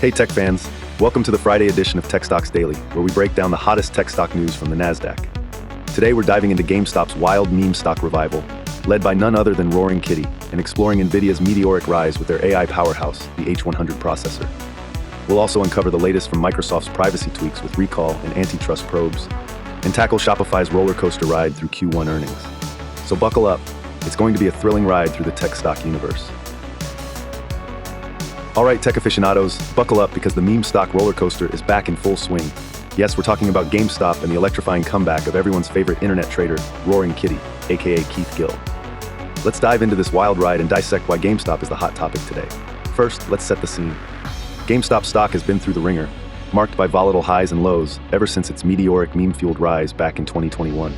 Hey tech fans, welcome to the Friday edition of Tech Stocks Daily, where we break down the hottest tech stock news from the NASDAQ. Today we're diving into GameStop's wild meme stock revival, led by none other than Roaring Kitty, and exploring NVIDIA's meteoric rise with their AI powerhouse, the H100 processor. We'll also uncover the latest from Microsoft's privacy tweaks with recall and antitrust probes, and tackle Shopify's roller coaster ride through Q1 earnings. So buckle up, it's going to be a thrilling ride through the tech stock universe. All right, tech aficionados, buckle up because the meme stock roller coaster is back in full swing. Yes, we're talking about GameStop and the electrifying comeback of everyone's favorite internet trader, Roaring Kitty, aka Keith Gill. Let's dive into this wild ride and dissect why GameStop is the hot topic today. First, let's set the scene. GameStop stock has been through the ringer, marked by volatile highs and lows ever since its meteoric meme-fueled rise back in 2021.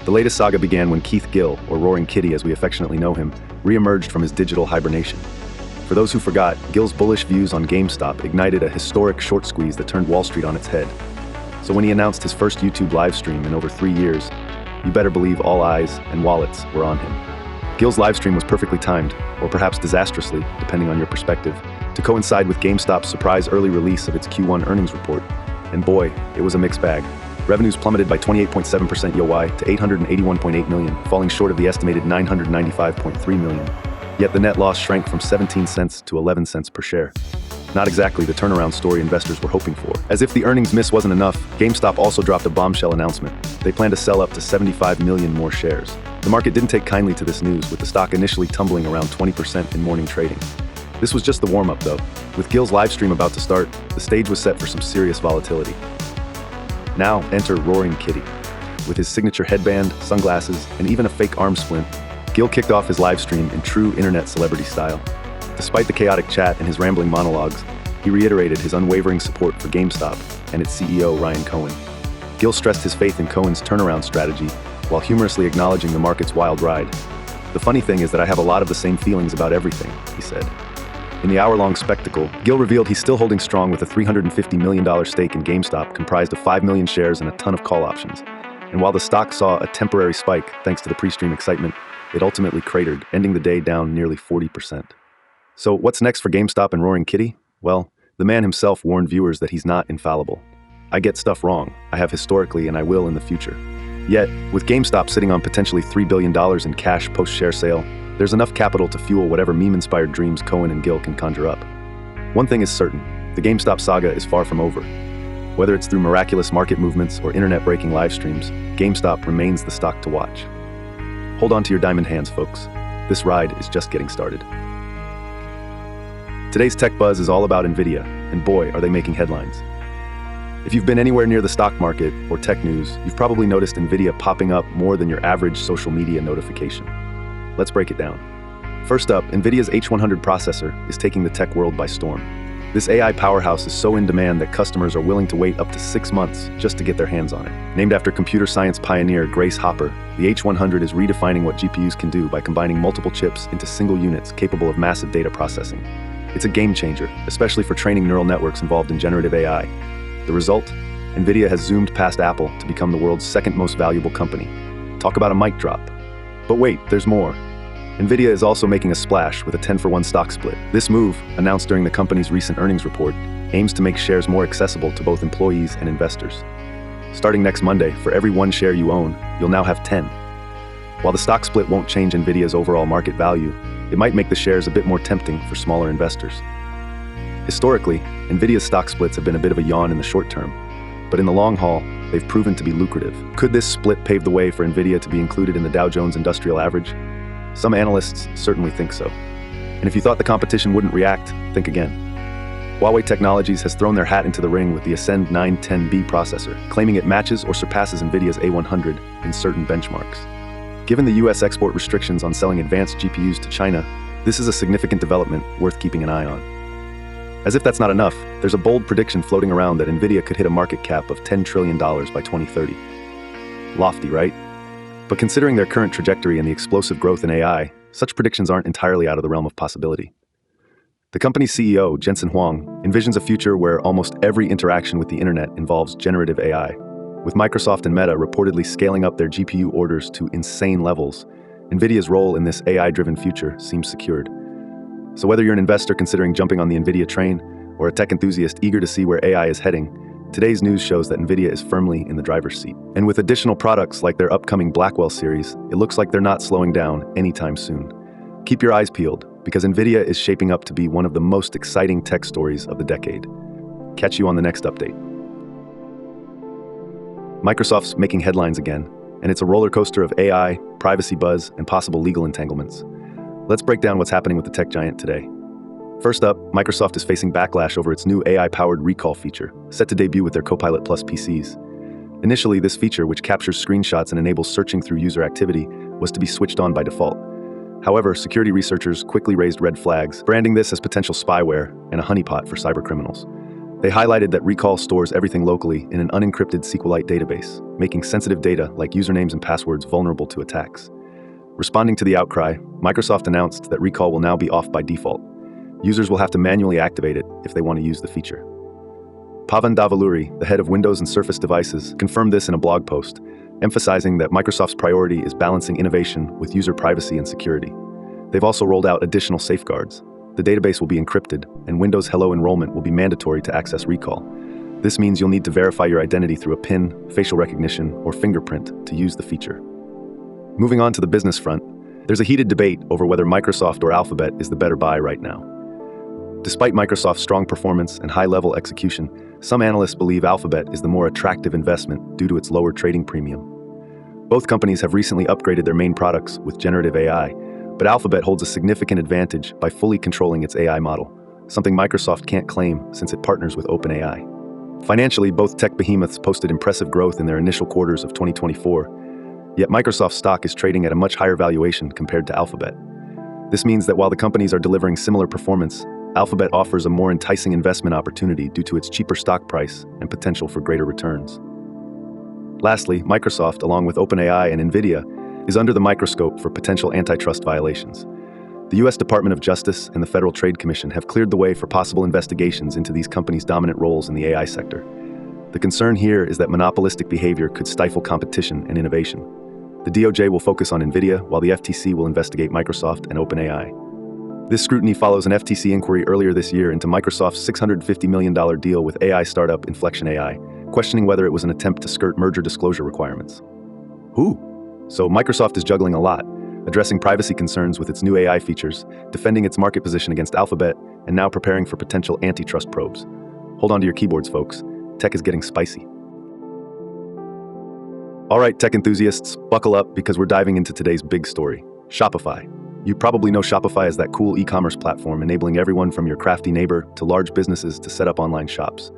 The latest saga began when Keith Gill, or Roaring Kitty as we affectionately know him, re-emerged from his digital hibernation. For those who forgot, Gill's bullish views on GameStop ignited a historic short squeeze that turned Wall Street on its head. So when he announced his first YouTube livestream in over 3 years, you better believe all eyes and wallets were on him. Gill's livestream was perfectly timed, or perhaps disastrously, depending on your perspective, to coincide with GameStop's surprise early release of its Q1 earnings report. And boy, it was a mixed bag. Revenues plummeted by 28.7% YoY to $881.8 million, falling short of the estimated $995.3 million. Yet the net loss shrank from 17 cents to 11 cents per share. Not exactly the turnaround story investors were hoping for. As if the earnings miss wasn't enough, GameStop also dropped a bombshell announcement. They plan to sell up to 75 million more shares. The market didn't take kindly to this news, with the stock initially tumbling around 20% in morning trading. This was just the warm-up though. With Gill's livestream about to start, the stage was set for some serious volatility. Now enter Roaring Kitty. With his signature headband, sunglasses, and even a fake arm splint, Gill kicked off his live stream in true internet celebrity style. Despite the chaotic chat and his rambling monologues, he reiterated his unwavering support for GameStop and its CEO Ryan Cohen. Gill stressed his faith in Cohen's turnaround strategy while humorously acknowledging the market's wild ride. "The funny thing is that I have a lot of the same feelings about everything," he said. In the hour-long spectacle, Gill revealed he's still holding strong with a $350 million stake in GameStop comprised of 5 million shares and a ton of call options. And while the stock saw a temporary spike thanks to the pre-stream excitement, it ultimately cratered, ending the day down nearly 40%. So what's next for GameStop and Roaring Kitty? Well, the man himself warned viewers that he's not infallible. "I get stuff wrong. I have historically and I will in the future." Yet, with GameStop sitting on potentially $3 billion in cash post-share sale, there's enough capital to fuel whatever meme-inspired dreams Cohen and Gill can conjure up. One thing is certain, the GameStop saga is far from over. Whether it's through miraculous market movements or internet-breaking live streams, GameStop remains the stock to watch. Hold on to your diamond hands, folks. This ride is just getting started. Today's Tech Buzz is all about NVIDIA, and boy, are they making headlines. If you've been anywhere near the stock market or tech news, you've probably noticed NVIDIA popping up more than your average social media notification. Let's break it down. First up, NVIDIA's H100 processor is taking the tech world by storm. This AI powerhouse is so in demand that customers are willing to wait up to 6 months just to get their hands on it. Named after computer science pioneer Grace Hopper, the H100 is redefining what GPUs can do by combining multiple chips into single units capable of massive data processing. It's a game changer, especially for training neural networks involved in generative AI. The result? NVIDIA has zoomed past Apple to become the world's second most valuable company. Talk about a mic drop. But wait, there's more. NVIDIA is also making a splash with a 10-for-1 stock split. This move, announced during the company's recent earnings report, aims to make shares more accessible to both employees and investors. Starting next Monday, for every 1 share you own, you'll now have 10. While the stock split won't change NVIDIA's overall market value, it might make the shares a bit more tempting for smaller investors. Historically, NVIDIA's stock splits have been a bit of a yawn in the short term, but in the long haul, they've proven to be lucrative. Could this split pave the way for NVIDIA to be included in the Dow Jones Industrial Average? Some analysts certainly think so. And if you thought the competition wouldn't react, think again. Huawei Technologies has thrown their hat into the ring with the Ascend 910B processor, claiming it matches or surpasses NVIDIA's A100 in certain benchmarks. Given the US export restrictions on selling advanced GPUs to China, this is a significant development worth keeping an eye on. As if that's not enough, there's a bold prediction floating around that NVIDIA could hit a market cap of $10 trillion by 2030. Lofty, right? But considering their current trajectory and the explosive growth in AI, such predictions aren't entirely out of the realm of possibility. The company's CEO, Jensen Huang, envisions a future where almost every interaction with the internet involves generative AI. With Microsoft and Meta reportedly scaling up their GPU orders to insane levels, NVIDIA's role in this AI-driven future seems secured. So whether you're an investor considering jumping on the NVIDIA train, or a tech enthusiast eager to see where AI is heading, today's news shows that NVIDIA is firmly in the driver's seat. And with additional products like their upcoming Blackwell series, it looks like they're not slowing down anytime soon. Keep your eyes peeled, because NVIDIA is shaping up to be one of the most exciting tech stories of the decade. Catch you on the next update. Microsoft's making headlines again, and it's a roller coaster of AI, privacy buzz, and possible legal entanglements. Let's break down what's happening with the tech giant today. First up, Microsoft is facing backlash over its new AI-powered recall feature, set to debut with their Copilot Plus PCs. Initially, this feature, which captures screenshots and enables searching through user activity, was to be switched on by default. However, security researchers quickly raised red flags, branding this as potential spyware and a honeypot for cybercriminals. They highlighted that Recall stores everything locally in an unencrypted SQLite database, making sensitive data like usernames and passwords vulnerable to attacks. Responding to the outcry, Microsoft announced that Recall will now be off by default. Users will have to manually activate it if they want to use the feature. Pavan Davaluri, the head of Windows and Surface devices, confirmed this in a blog post, emphasizing that Microsoft's priority is balancing innovation with user privacy and security. They've also rolled out additional safeguards. The database will be encrypted, and Windows Hello enrollment will be mandatory to access Recall. This means you'll need to verify your identity through a PIN, facial recognition, or fingerprint to use the feature. Moving on to the business front, there's a heated debate over whether Microsoft or Alphabet is the better buy right now. Despite Microsoft's strong performance and high-level execution, some analysts believe Alphabet is the more attractive investment due to its lower trading premium. Both companies have recently upgraded their main products with generative AI, but Alphabet holds a significant advantage by fully controlling its AI model, something Microsoft can't claim since it partners with OpenAI. Financially, both tech behemoths posted impressive growth in their initial quarters of 2024, yet Microsoft's stock is trading at a much higher valuation compared to Alphabet. This means that while the companies are delivering similar performance, Alphabet offers a more enticing investment opportunity due to its cheaper stock price and potential for greater returns. Lastly, Microsoft, along with OpenAI and NVIDIA, is under the microscope for potential antitrust violations. The U.S. Department of Justice and the Federal Trade Commission have cleared the way for possible investigations into these companies' dominant roles in the AI sector. The concern here is that monopolistic behavior could stifle competition and innovation. The DOJ will focus on NVIDIA, while the FTC will investigate Microsoft and OpenAI. This scrutiny follows an FTC inquiry earlier this year into Microsoft's $650 million deal with AI startup Inflection AI, questioning whether it was an attempt to skirt merger disclosure requirements. So Microsoft is juggling a lot, addressing privacy concerns with its new AI features, defending its market position against Alphabet, and now preparing for potential antitrust probes. Hold on to your keyboards, folks. Tech is getting spicy. All right, tech enthusiasts, buckle up because we're diving into today's big story, Shopify. You probably know Shopify as that cool e-commerce platform enabling everyone from your crafty neighbor to large businesses to set up online shops.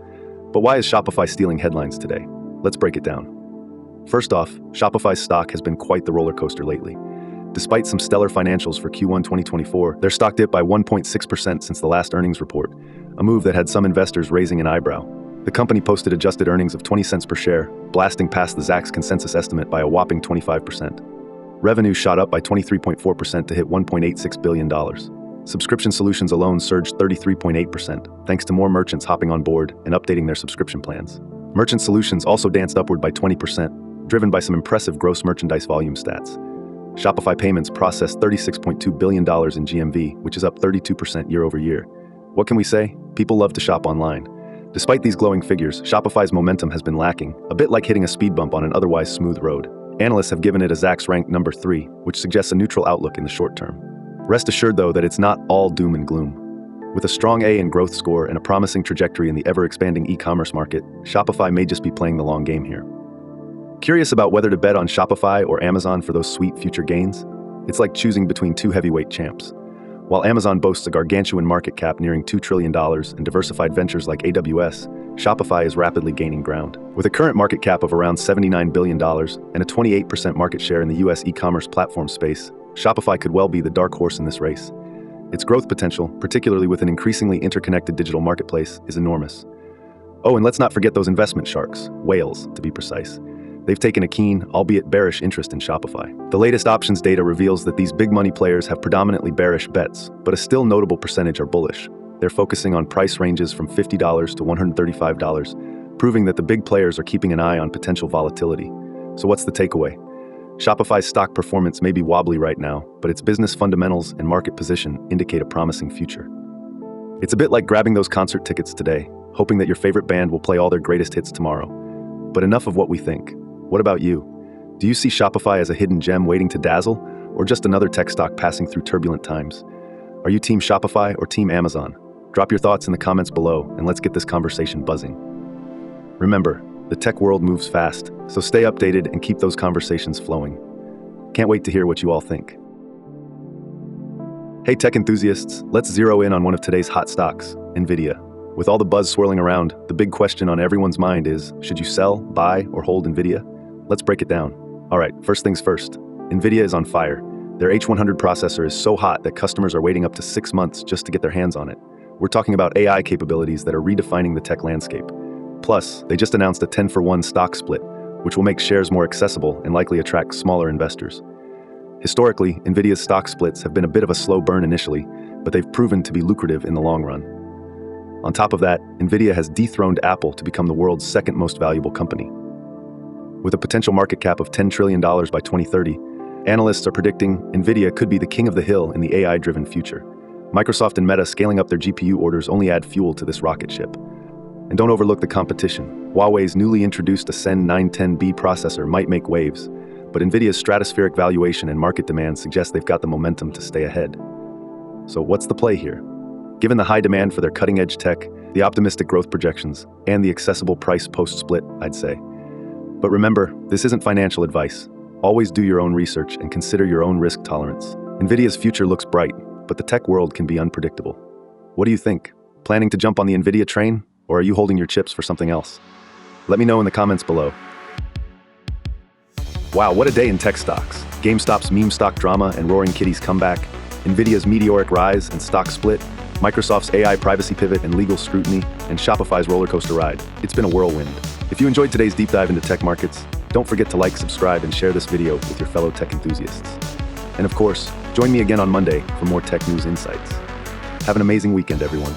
But why is Shopify stealing headlines today? Let's break it down. First off, Shopify's stock has been quite the roller coaster lately. Despite some stellar financials for Q1 2024, their stock dipped by 1.6% since the last earnings report, a move that had some investors raising an eyebrow. The company posted adjusted earnings of 20 cents per share, blasting past the Zacks consensus estimate by a whopping 25%. Revenue shot up by 23.4% to hit $1.86 billion. Subscription solutions alone surged 33.8%, thanks to more merchants hopping on board and updating their subscription plans. Merchant solutions also danced upward by 20%, driven by some impressive gross merchandise volume stats. Shopify Payments processed $36.2 billion in GMV, which is up 32% year over year. What can we say? People love to shop online. Despite these glowing figures, Shopify's momentum has been lacking, a bit like hitting a speed bump on an otherwise smooth road. Analysts have given it a Zacks rank number 3, which suggests a neutral outlook in the short term. Rest assured, though, that it's not all doom and gloom. With a strong A in growth score and a promising trajectory in the ever-expanding e-commerce market, Shopify may just be playing the long game here. Curious about whether to bet on Shopify or Amazon for those sweet future gains? It's like choosing between two heavyweight champs. While Amazon boasts a gargantuan market cap nearing $2 trillion and diversified ventures like AWS, Shopify is rapidly gaining ground. With a current market cap of around $79 billion and a 28% market share in the US e-commerce platform space, Shopify could well be the dark horse in this race. Its growth potential, particularly with an increasingly interconnected digital marketplace, is enormous. Oh, and let's not forget those investment sharks, whales, to be precise. They've taken a keen, albeit bearish, interest in Shopify. The latest options data reveals that these big money players have predominantly bearish bets, but a still notable percentage are bullish. They're focusing on price ranges from $50 to $135, proving that the big players are keeping an eye on potential volatility. So what's the takeaway? Shopify's stock performance may be wobbly right now, but its business fundamentals and market position indicate a promising future. It's a bit like grabbing those concert tickets today, hoping that your favorite band will play all their greatest hits tomorrow. But enough of what we think. What about you? Do you see Shopify as a hidden gem waiting to dazzle, or just another tech stock passing through turbulent times? Are you Team Shopify or Team Amazon? Drop your thoughts in the comments below, and let's get this conversation buzzing. Remember, the tech world moves fast, so stay updated and keep those conversations flowing. Can't wait to hear what you all think. Hey tech enthusiasts, let's zero in on one of today's hot stocks, NVIDIA. With all the buzz swirling around, the big question on everyone's mind is, should you sell, buy, or hold NVIDIA? Let's break it down. All right, first things first. NVIDIA is on fire. Their H100 processor is so hot that customers are waiting up to 6 months just to get their hands on it. We're talking about AI capabilities that are redefining the tech landscape. Plus, they just announced a 10-for-1 stock split, which will make shares more accessible and likely attract smaller investors. Historically, NVIDIA's stock splits have been a bit of a slow burn initially, but they've proven to be lucrative in the long run. On top of that, NVIDIA has dethroned Apple to become the world's second most valuable company. With a potential market cap of $10 trillion by 2030, analysts are predicting NVIDIA could be the king of the hill in the AI-driven future. Microsoft and Meta scaling up their GPU orders only add fuel to this rocket ship. And don't overlook the competition. Huawei's newly introduced Ascend 910B processor might make waves, but NVIDIA's stratospheric valuation and market demand suggest they've got the momentum to stay ahead. So what's the play here? Given the high demand for their cutting-edge tech, the optimistic growth projections, and the accessible price post-split, I'd say. But remember, this isn't financial advice. Always do your own research and consider your own risk tolerance. NVIDIA's future looks bright, but the tech world can be unpredictable. What do you think? Planning to jump on the NVIDIA train, or are you holding your chips for something else? Let me know in the comments below. Wow, what a day in tech stocks. GameStop's meme stock drama and Roaring Kitty's comeback, NVIDIA's meteoric rise and stock split, Microsoft's AI privacy pivot and legal scrutiny, and Shopify's roller coaster ride. It's been a whirlwind. If you enjoyed today's deep dive into tech markets, don't forget to like, subscribe, and share this video with your fellow tech enthusiasts. And of course, join me again on Monday for more tech news insights. Have an amazing weekend, everyone.